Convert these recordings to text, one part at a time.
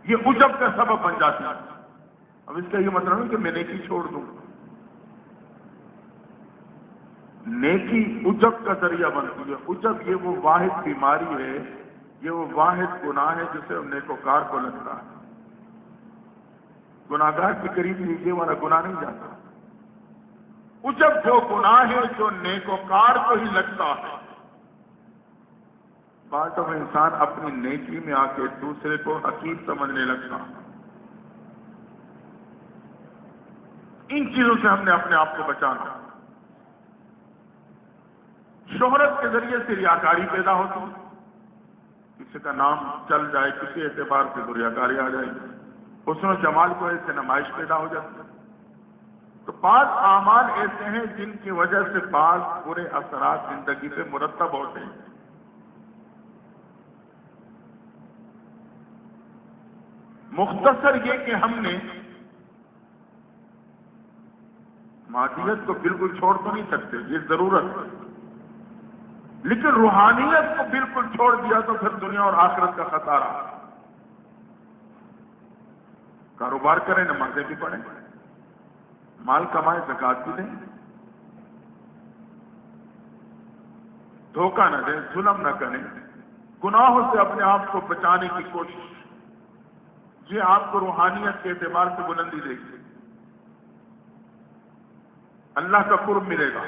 یہ عجب کا سبب بن جاتی ہے۔ اب اس کا یہ مطلب ہے کہ میں نیکی چھوڑ دوں، نیکی عجب کا ذریعہ بنتی ہے۔ عجب یہ وہ واحد بیماری ہے، یہ وہ واحد گناہ ہے جسے نیکوکار کو لگتا ہے۔ گناہگار کے قریب یہ والا گناہ نہیں جاتا۔ عجب جو گناہ ہے جو نیکوکار کو ہی لگتا ہے۔ بعض دفعہ انسان اپنی نیکی میں آ کے دوسرے کو حقیر سمجھنے لگتا ہے۔ ان چیزوں سے ہم نے اپنے آپ کو بچانا۔ شہرت کے ذریعے سے ریاکاری پیدا ہوتی ہے، کسی کا نام چل جائے، کسی اعتبار سے تو ریاکاری آ جائے گی، حسن و جمال کو ایسے نمائش پیدا ہو جاتی ہے۔ تو بعض اعمال ایسے ہیں جن کی وجہ سے بعض برے اثرات زندگی پہ مرتب ہوتے ہیں۔ مختصر یہ کہ ہم نے مادیت کو بالکل چھوڑ تو نہیں سکتے، یہ ضرورت ہے، لیکن روحانیت کو بالکل چھوڑ دیا تو پھر دنیا اور آخرت کا خسارہ۔ کاروبار کریں، نمازیں بھی پڑھیں، مال کمائیں، زکات بھی دیں، دھوکہ نہ دیں، ظلم نہ کریں، گناہوں سے اپنے آپ کو بچانے کی کوشش، یہ آپ کو روحانیت کے اعتبار سے بلندی دے گی، اللہ کا قرب ملے گا۔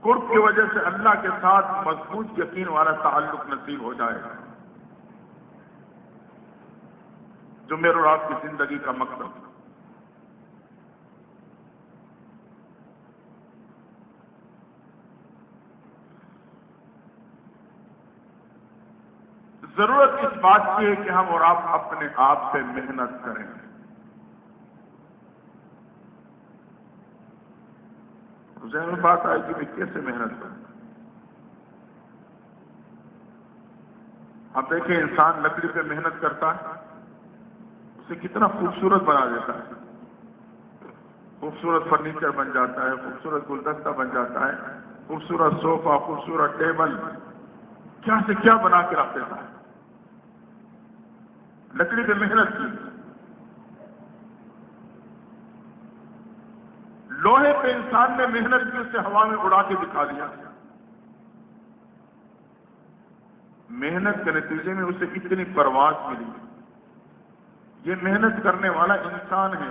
قرب کی وجہ سے اللہ کے ساتھ مضبوط یقین والا تعلق نصیب ہو جائے گا، جو میرے اور آپ کی زندگی کا مقصد ہے۔ ضرورت اس بات کی ہے کہ ہم اور آپ اپنے آپ سے محنت کریں۔ ذہن میں بات آئے کہ میں کیسے محنت کروں؟ آپ دیکھیں انسان لکڑی پہ محنت کرتا ہے، اسے کتنا خوبصورت بنا دیتا ہے، خوبصورت فرنیچر بن جاتا ہے، خوبصورت گلدستہ بن جاتا ہے، خوبصورت صوفہ، خوبصورت ٹیبل، کیا سے کیا بنا کے رکھ دیتا ہے، لکڑی پہ محنت کی۔ لوہے پہ انسان نے محنت کی، اسے ہوا میں اڑا کے دکھا دیا۔ محنت کے نتیجے میں اسے اتنی پرواز ملی۔ یہ محنت کرنے والا انسان ہے۔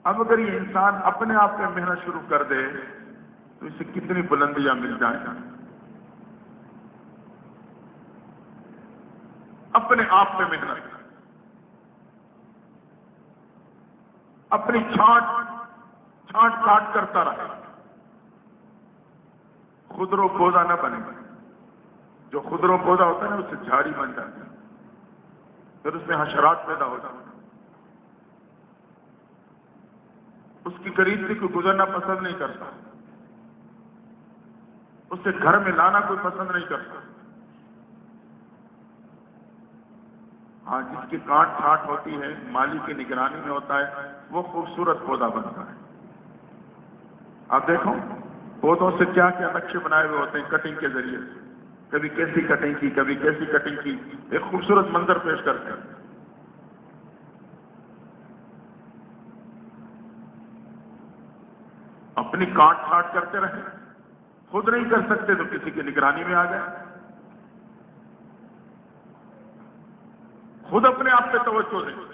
اب اگر یہ انسان اپنے آپ پہ محنت شروع کر دے تو اسے کتنی بلندیاں مل جائیں گا۔ اپنے آپ پہ محنت، اپنی چھانٹ کاٹ کرتا رہے، خودرو پودا نہ بنے۔ جو خودرو پودا ہوتا ہے نا، اس سے جھاڑی بن جاتی ہے، پھر اس میں حشرات پیدا ہو جاتے ہیں، اس کی قریب سے کوئی گزرنا پسند نہیں کرتا، اسے گھر میں لانا کوئی پسند نہیں کرتا۔ ہاں، جس کی کاٹ چھانٹ ہوتی ہے، مالی کی نگرانی میں ہوتا ہے، وہ خوبصورت پودا بنتا ہے۔ آپ دیکھو پودوں سے کیا کیا نقشے بنائے ہوئے ہوتے ہیں کٹنگ کے ذریعے، کبھی کیسی کٹنگ کی، کبھی کیسی کٹنگ کی، ایک خوبصورت منظر پیش کرتے ہیں۔ اپنی کاٹ چھانٹ کرتے رہیں، خود نہیں کر سکتے تو کسی کی نگرانی میں آ جائیں، خود اپنے آپ پہ توجہ دیں۔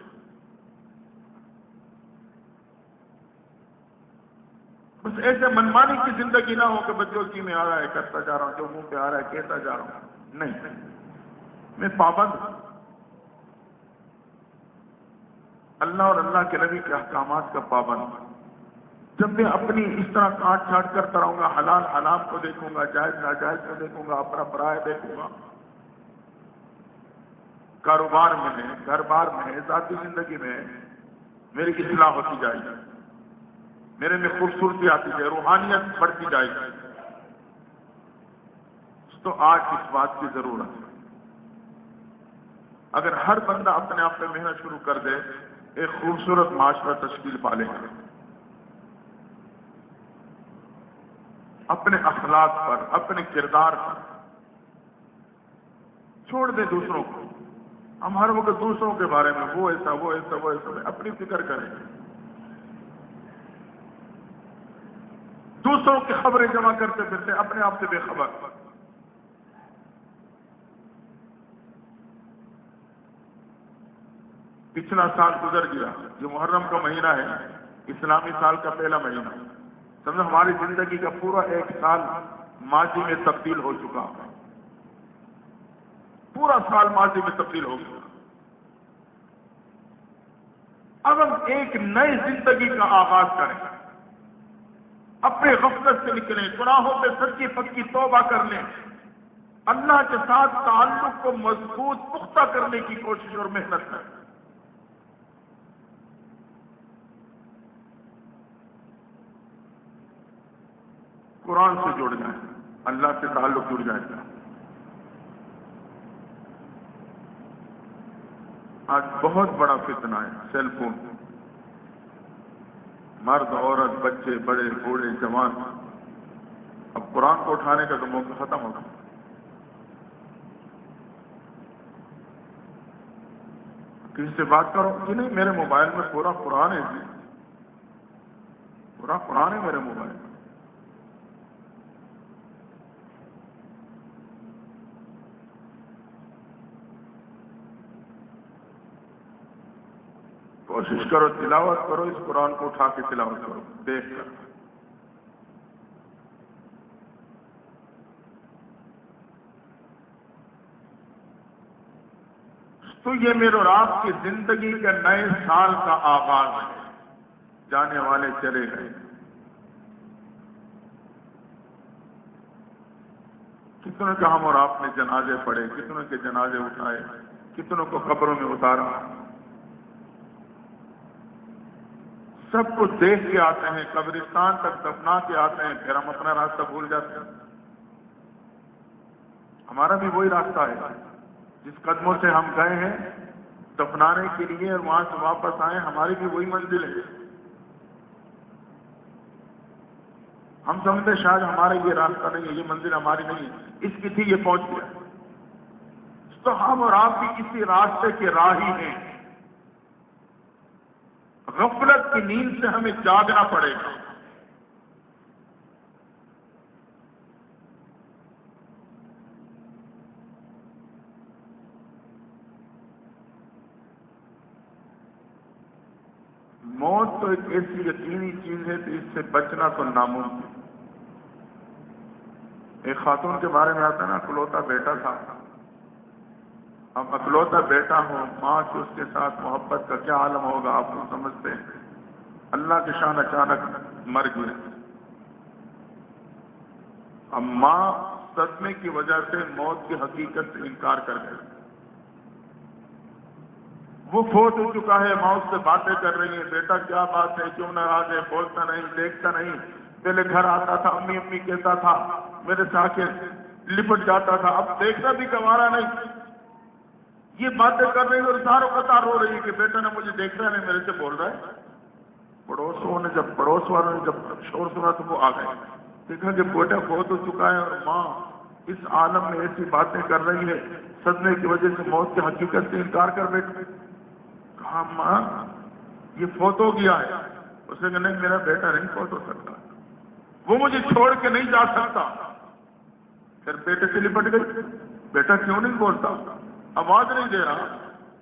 بس ایسے منمانی کی زندگی نہ ہو کہ بچوں کی میں آ رہا ہے کرتا جا رہا ہوں، جو منہ پہ آ رہا ہے کہتا جا رہا ہوں، نہیں، میں پابند ہوں، اللہ اور اللہ کے نبی کے احکامات کا پابند ہوں۔ جب میں اپنی اس طرح کاٹ چھانٹ کرتا رہوں گا، حلال حرام کو دیکھوں گا، جائز ناجائز کو دیکھوں گا، اپنا پرائے دیکھوں گا، کاروبار میں ہے، گھر بار میں ہے، ذاتی زندگی میں ہے، میری اصلاح ہوتی جائے گی، میرے میں خوبصورتی آتی جائے، روحانیت بڑھتی جائے گی۔ تو آج اس بات کی ضرورت ہے۔ اگر ہر بندہ اپنے آپ پہ محنت شروع کر دے، ایک خوبصورت معاشرہ تشکیل پا لے گا۔ اپنے اخلاق پر، اپنے کردار پر چھوڑ دے دوسروں کو، ہم ہر وقت دوسروں کے بارے میں وہ ایسا وہ ایسا وہ ایسا، اپنی فکر کریں، دوسروں کی خبریں جمع کرتے پھرتے اپنے آپ سے بے خبر۔ پچھلا سال گزر گیا، یہ محرم کا مہینہ ہے، اسلامی سال کا پہلا مہینہ، سمجھو ہماری زندگی کا پورا ایک سال ماضی میں تبدیل ہو چکا، پورا سال ماضی میں تبدیل ہو گیا۔ اب ہم ایک نئی زندگی کا آغاز کریں، اپنے غفلت سے نکلیں، گناہوں سے سچی پکی توبہ کر لیں، اللہ کے ساتھ تعلق کو مضبوط پختہ کرنے کی کوشش اور محنت کریں۔ قرآن سے جڑ جائیں، اللہ سے تعلق جڑ جائے گا۔ آج بہت بڑا فتنہ ہے سیل فون، مرد عورت بچے بڑے بوڑھے جوان، اب قرآن کو اٹھانے کا تو موقع ختم ہوگا۔ کسی سے بات کرو کہ نہیں میرے موبائل میں پورا قرآن ہے جی، پورا قرآن ہے میرے موبائل میں۔ کوشش کرو تلاوت کرو، اس قرآن کو اٹھا کے تلاوت کرو دیکھ کر۔ تو یہ میرے اور آپ کی زندگی کے نئے سال کا آغاز ہے، جانے والے چلے گئے، کتنوں کے ہم اور آپ نے جنازے پڑھے، کتنوں کے جنازے اٹھائے، کتنوں کو قبروں میں اتارا، سب کو دیکھ کے آتے ہیں، قبرستان تک دفنا کے آتے ہیں، پھر ہم اپنا راستہ بھول جاتے ہیں۔ ہمارا بھی وہی راستہ ہے، جس قدموں سے ہم گئے ہیں دفنانے کے لیے اور وہاں سے واپس آئے، ہماری بھی وہی منزل ہے۔ ہم سمجھتے شاید ہمارا یہ راستہ نہیں ہے، یہ منزل ہماری نہیں ہے، اس کی تھی یہ پہنچ گیا۔ تو ہم اور آپ بھی اسی راستے کے راہی ہیں، غفلت کی نیند سے ہمیں جاگنا پڑے گا۔ موت تو ایک ایسی یقینی چیز ہے کہ اس سے بچنا تو ناممکن۔ ایک خاتون کے بارے میں آتا ہے نا، اکلوتا بیٹا تھا۔ اب اکلوتا بیٹا ہو، ماں کی اس کے ساتھ محبت کا کیا عالم ہوگا آپ کو سمجھتے ہیں۔ اللہ کی شان اچانک مر گیا۔ اب ماں صدمے کی وجہ سے موت کی حقیقت سے انکار کر گئی۔ وہ فوت ہو چکا ہے، ماں اس سے باتیں کر رہی ہے، بیٹا کیا بات ہے، کیوں ناراض ہے، بولتا نہیں، دیکھتا نہیں، پہلے گھر آتا تھا امی امی کہتا تھا، میرے سے آ کے لپٹ جاتا تھا، اب دیکھنا بھی گوارا نہیں، یہ باتیں کر رہی ہے اور ساروں قطار رو رہی ہے کہ بیٹا نے مجھے دیکھ رہا ہے، میرے سے بول رہا ہے۔ پڑوس والوں نے جب شور سنا تو وہ آ گئے، دیکھا کہ بیٹا فوت ہو چکا ہے اور ماں اس عالم میں ایسی باتیں کر رہی ہے، صدمے کی وجہ سے موت کی حقیقت سے انکار کر بیٹھے۔ کہا ماں یہ فوت ہو گیا ہے۔ اس نے کہا نہیں میرا بیٹا نہیں فوت ہو سکتا، وہ مجھے چھوڑ کے نہیں جا سکتا۔ پھر بیٹے سے لپٹ گئی، بیٹا کیوں نہیں بولتا، آواز نہیں دے رہا،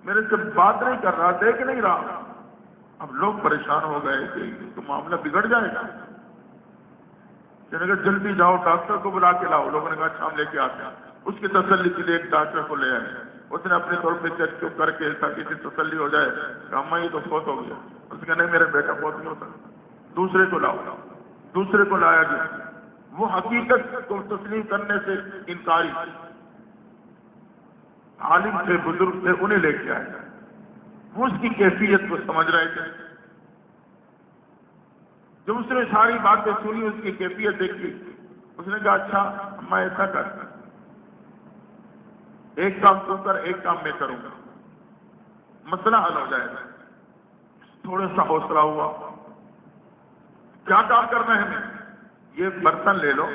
میرے سے بات نہیں کر رہا، دیکھ نہیں رہا۔ اب لوگ پریشان ہو گئے کہ تو معاملہ بگڑ جائے گا۔ کہنے کہ جلدی جاؤ ڈاکٹر کو بلا کے لاؤ۔ لوگوں نے کہا اچھا ہم لے کے آتے ہیں۔ اس کی تسلی کے لیے ایک ڈاکٹر کو لے آئے، اس نے اپنے طور پہ چیک چک کر کے تاکہ اسے تسلی ہو جائے کہ اماں یہ تو فوت ہو گیا۔ اس نے کہا نہیں میرا بیٹا فوت نہیں ہو سکتا، دوسرے کو لاؤ۔ دوسرے کو لایا گیا، وہ حقیقت کو تسلیم کرنے سے انکاری، عالم تھے بزرگ تھے، انہیں لے کے آئے، وہ اس کی کیفیت کو سمجھ رہے تھے۔ جب اس نے ساری باتیں سنی، اس کی کیفیت دیکھی، اس نے کہا اچھا میں ایسا کر، ایک کام تو کر ایک کام میں کروں گا، مسئلہ حل ہو جائے گا۔ تھوڑا سا حوصلہ ہوا، کیا کام کرنا ہے ہمیں، یہ برتن لے لو،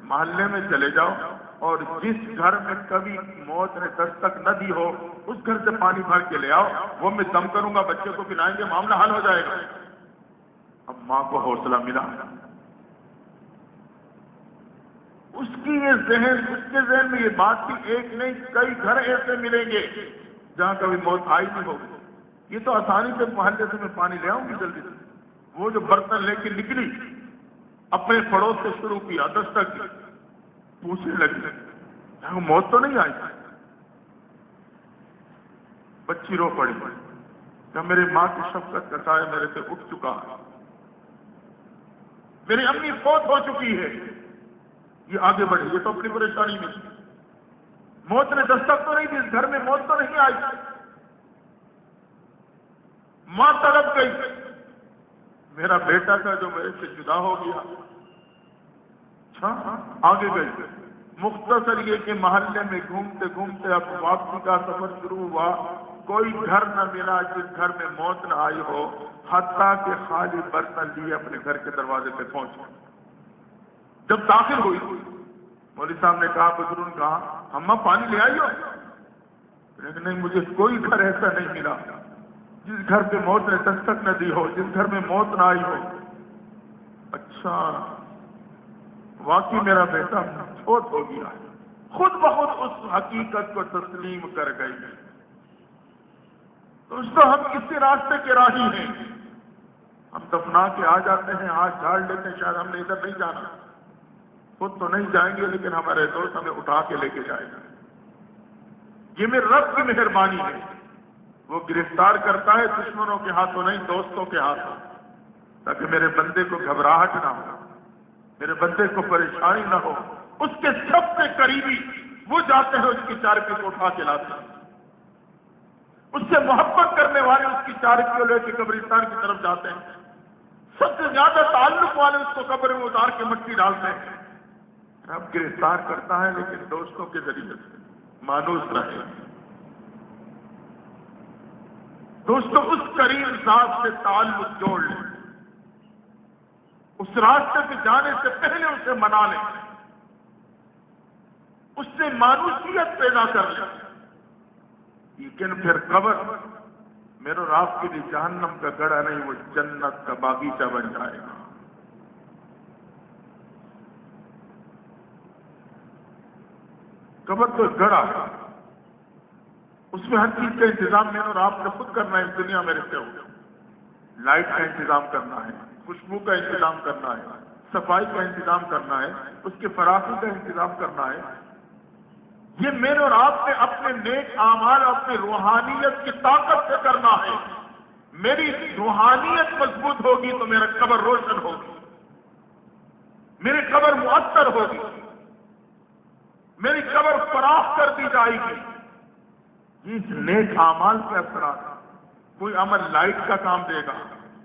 محلے میں چلے جاؤ، اور جس گھر میں کبھی موت نے دستک نہ دی ہو اس گھر سے پانی بھر کے لے آؤ، وہ میں دم کروں گا، بچے کو پلائیں گے، معاملہ حل ہو جائے گا۔ اب ماں کو حوصلہ ملا، اس کی یہ ذہن، اس کے ذہن میں یہ بات تھی، ایک نہیں کئی گھر ایسے ملیں گے جہاں کبھی موت آئی نہیں ہوگی، یہ تو آسانی سے محلے سے میں پانی لے آؤں گی جلدی سے۔ وہ جو برتن لے کے نکلی، اپنے پڑوس سے شروع کیا، دستک کی، پوچھنے لگی موت تو نہیں آئی؟ بچی رو پڑی کہ میری ماں کی شفقت کا سایہ میرے سے اٹھ چکا ہے، میری امی فوت ہو چکی ہے۔ یہ آگے بڑھی، یہ تو اپنی پریشانی میں تھی، موت نے دستک تو نہیں دی، اس گھر میں موت تو نہیں آئی۔ ماں تڑپ گئی، میرا بیٹا تھا جو میرے سے جدا ہو گیا۔ اچھا، آگے گئی، مختصر یہ کہ محلے میں گھومتے گھومتے اب واپسی کا سفر شروع ہوا، کوئی گھر نہ ملا جس گھر میں موت نہ آئی ہو، حتیٰ کہ خالی برتن لیے اپنے گھر کے دروازے پہ پہنچے۔ جب داخل ہوئی، مولوی صاحب نے کہا، بزرگوں نے کہا، اماں پانی لے آئی ہو؟ لیکن نہیں، مجھے کوئی گھر ایسا نہیں ملا جس گھر پہ موت نے دستک نہ دی ہو، جس گھر میں موت نہ آئی ہو۔ اچھا، واقعی میرا بیٹا فوت ہو گیا۔ خود بخود اس حقیقت کو تسلیم کر گئی۔ تو اس کو ہم اسی راستے کے راہی ہیں، ہم دفنا کے آ جاتے ہیں، ہاتھ جھاڑ لیتے ہیں، شاید ہم نے ادھر نہیں جانا، خود تو نہیں جائیں گے لیکن ہمارے دوست ہمیں اٹھا کے لے کے جائے گا۔ یہ میرے رب کی مہربانی ہے، وہ گرفتار کرتا ہے دشمنوں کے ہاتھوں نہیں، دوستوں کے ہاتھوں، تاکہ میرے بندے کو گھبراہٹ نہ ہو، میرے بندے کو پریشانی نہ ہو۔ اس کے سب سے قریبی وہ جاتے ہیں، اس کی چارپی کو اٹھا کے لاتے ہیں، اس سے محبت کرنے والے اس کی چارپی کو لے کے قبرستان کی طرف جاتے ہیں، سب سے زیادہ تعلق والے اس کو قبر میں اتار کے مٹی ڈالتے ہیں۔ رب گرفتار کرتا ہے لیکن دوستوں کے ذریعے سے، مانوس رہے۔ دوستوں، اس کریم ذات سے تعلق جوڑ لیں، اس راستے پہ جانے سے پہلے اسے منا لیں، اس سے مانوسیت پیدا کر لیں، لیکن پھر قبر میرے اور آپ کے لیے جہنم کا گڑھا نہیں، وہ جنت کا باغیچہ بن جائے گا۔ قبر تو گڑھا، اس میں ہر چیز کا انتظام میں اور آپ نے خود کرنا ہے۔ اس دنیا میں رہتے ہو، لائٹ کا انتظام کرنا ہے، خوشبو کا انتظام کرنا ہے، صفائی کا انتظام کرنا ہے، اس کے فراخی کا انتظام کرنا ہے۔ یہ میرے اور آپ نے اپنے نیک اعمال، اپنی روحانیت کی طاقت سے کرنا ہے۔ میری روحانیت مضبوط ہوگی تو میرا قبر روشن ہوگی، میری قبر مؤثر ہوگی، میری قبر فراخ کر دی جائے گی۔ اس نیک اعمال کے اثرات، کوئی عمل لائٹ کا کام دے گا،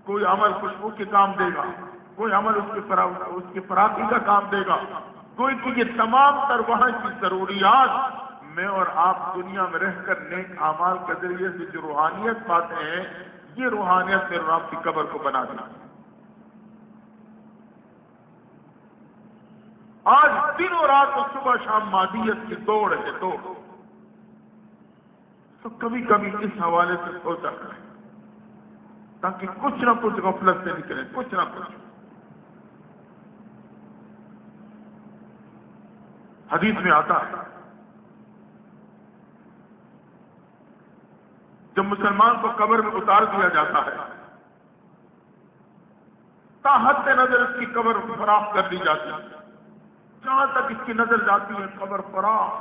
کوئی عمل خوشبو کے کام دے گا، کوئی عمل اس کی فراخی کا کام دے گا، کوئی کہ یہ تمام تر وہاں کی ضروریات میں اور آپ دنیا میں رہ کر نیک اعمال کے ذریعے سے جو روحانیت پاتے ہیں، یہ روحانیت میرے اور آپ کی قبر کو بنا دے۔ آج دن اور رات اور صبح شام مادیت کی دوڑ ہے، دوڑ۔ تو کبھی کبھی اس حوالے سے سوچا کریں تاکہ کچھ نہ کچھ غفلت سے نکلے، کچھ نہ کچھ۔ حدیث میں آتا ہے، جب مسلمان کو قبر میں اتار دیا جاتا ہے، تا حد نظر اس کی قبر فراخ کر دی جاتی ہے، جہاں تک اس کی نظر جاتی ہے قبر فراخ۔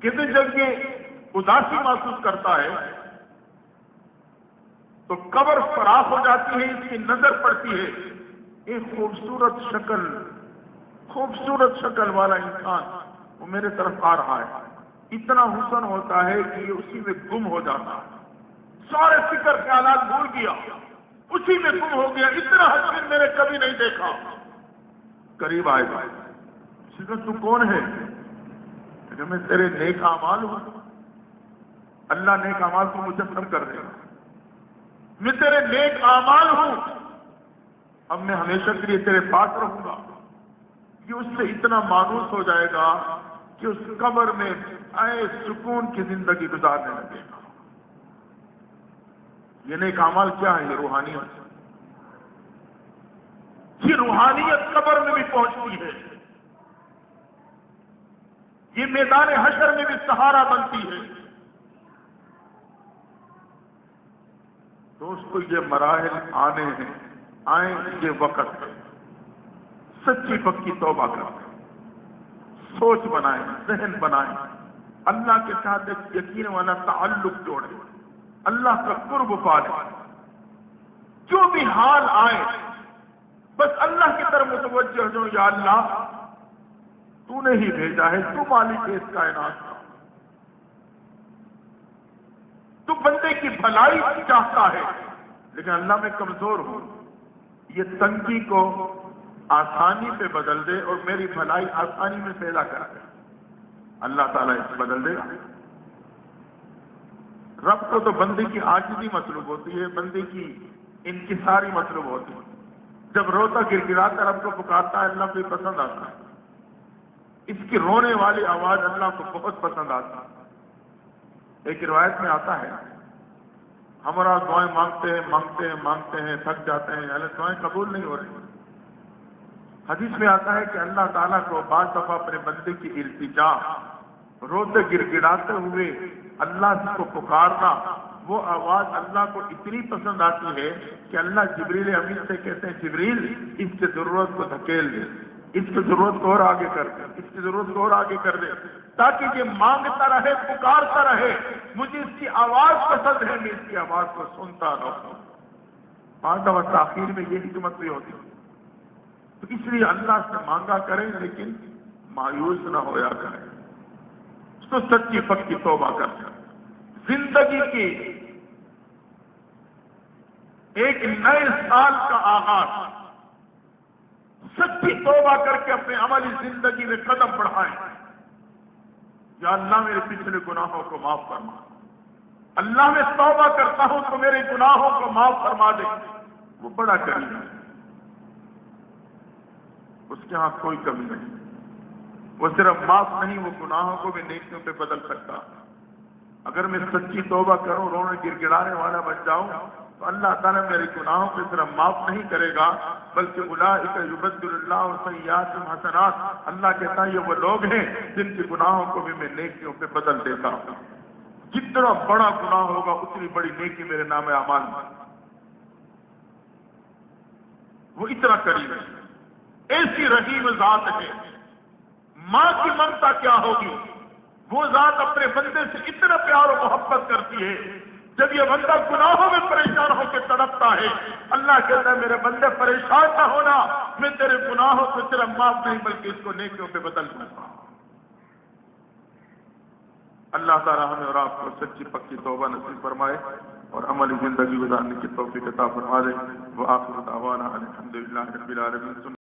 کتنے جب یہ اداسی محسوس کرتا ہے تو قبر فراخ ہو جاتی ہے، اس کی نظر پڑتی ہے، ایک خوبصورت شکل والا انسان وہ میرے طرف آ رہا ہے، اتنا حسن ہوتا ہے کہ یہ اسی میں گم ہو جاتا ہے، سارے فکر خیالات بھول گیا، اسی میں گم ہو گیا، اتنا حسین میں نے کبھی نہیں دیکھا۔ قریب آئے گا، تو کون ہے؟ کہ میں تیرے نیک اعمال ہوں، اللہ نیک اعمال کو مجسم کر دے گا، میں تیرے نیک اعمال ہوں، اب میں ہمیشہ کے لیے تیرے پاس رہوں گا، یہ اس سے اتنا مانوس ہو جائے گا کہ اس قبر میں اے سکون کی زندگی گزارنے لگے گا۔ یہ نیک اعمال کیا ہے؟ یہ روحانیت۔ یہ روحانیت قبر میں بھی پہنچتی ہے، یہ میدان حشر میں بھی سہارا بنتی ہے۔ دوستو یہ مراحل آنے ہیں، آئیں یہ وقت ہے، سچی پکی توبہ کریں، سوچ بنائیں، ذہن بنائیں، اللہ کے ساتھ ایک یقین والا تعلق جوڑیں، اللہ کا قرب پالیں، جو بھی حال آئے بس اللہ کی طرف متوجہ ہو، یا اللہ تو نے ہی بھیجا ہے، تو مالک ہے اس کائنات کا، تو بندے کی بھلائی چاہتا ہے، لیکن اللہ میں کمزور ہوں، یہ تنگی کو آسانی پہ بدل دے اور میری بھلائی آسانی میں پیدا کر دے، اللہ تعالیٰ اسے بدل دے گا۔ رب کو تو بندے کی عاجزی مطلوب ہوتی ہے، بندے کی انکساری مطلوب ہوتی ہے۔ جب روتا گڑگڑاتا رب کو پکارتا ہے، اللہ کو یہ پسند آتا ہے، اس کی رونے والی آواز اللہ کو بہت پسند آتا ہے۔ ایک روایت میں آتا ہے، ہمارا دعائیں مانگتے ہیں تھک جاتے ہیں، اللہ دعائیں قبول نہیں ہو رہی۔ حدیث میں آتا ہے کہ اللہ تعالیٰ کو بعض دفعہ اپنے بندے کی التجا، روتے گڑگڑاتے ہوئے اللہ کو پکارنا، وہ آواز اللہ کو اتنی پسند آتی ہے کہ اللہ جبریل امین سے کہتے ہیں، جبریل اس کی ضرورت کو دھکیل دے، اس کی ضرورت کو اور آگے کر دے، اس کی ضرورت کو اور آگے کر دے، تاکہ یہ مانگتا رہے، پکارتا رہے، مجھے اس کی آواز پسند ہے، میں اس کی آواز کو سنتا رہوں۔ بعض دفعہ تاخیر میں یہ حکمت بھی ہوتی ہے، تو اس لیے اللہ سے مانگا کریں لیکن مایوس نہ ہویا کریں، تو سچی پکی توبہ کریں۔ زندگی کی ایک نئے سال کا آغاز سچی توبہ کر کے اپنے عملی زندگی میں قدم بڑھائیں۔ یا اللہ میرے پچھلے گناہوں کو معاف فرما، اللہ میں توبہ کرتا ہوں تو میرے گناہوں کو معاف فرما دے۔ وہ بڑا کریم ہے، اس کے ہاں کوئی کمی نہیں، وہ صرف معاف نہیں، وہ گناہوں کو بھی نیکیوں پہ بدل سکتا۔ اگر میں سچی توبہ کروں، رونے گڑگڑانے والا بن جاؤں، تو اللہ تعالیٰ میرے گناہوں پہ صرف معاف نہیں کرے گا بلکہ اولئک یبدل اللہ سیئاتہم حسنات، اللہ کہتا ہے یہ وہ لوگ ہیں جن کے گناہوں کو بھی میں نیکیوں پہ بدل دیتا ہوں۔ جتنا بڑا گناہ ہوگا اتنی بڑی نیکی میرے نام اعمال میں، وہ اتنا قریب ہے، ایسی رحیم ذات ہے۔ ماں کی ممتا کیا ہوگی، وہ ذات اپنے بندے سے اتنا پیار و محبت کرتی ہے، جب یہ بندہ گناہوں میں پریشان ہو کے تڑپتا ہے، اللہ کہتا ہے میرے بندے پریشان نہ ہونا، میں تیرے گناہوں کو صرف معاف نہیں بلکہ اس کو نیکیوں پہ بدل دوں گا۔ اللہ تعالیٰ ہمیں اور آپ کو سچی پکی توبہ نصیب فرمائے اور عملی زندگی گزارنے کی توفیق عطا فرما دے۔ وآخر دعوانا الحمدللہ رب العالمین۔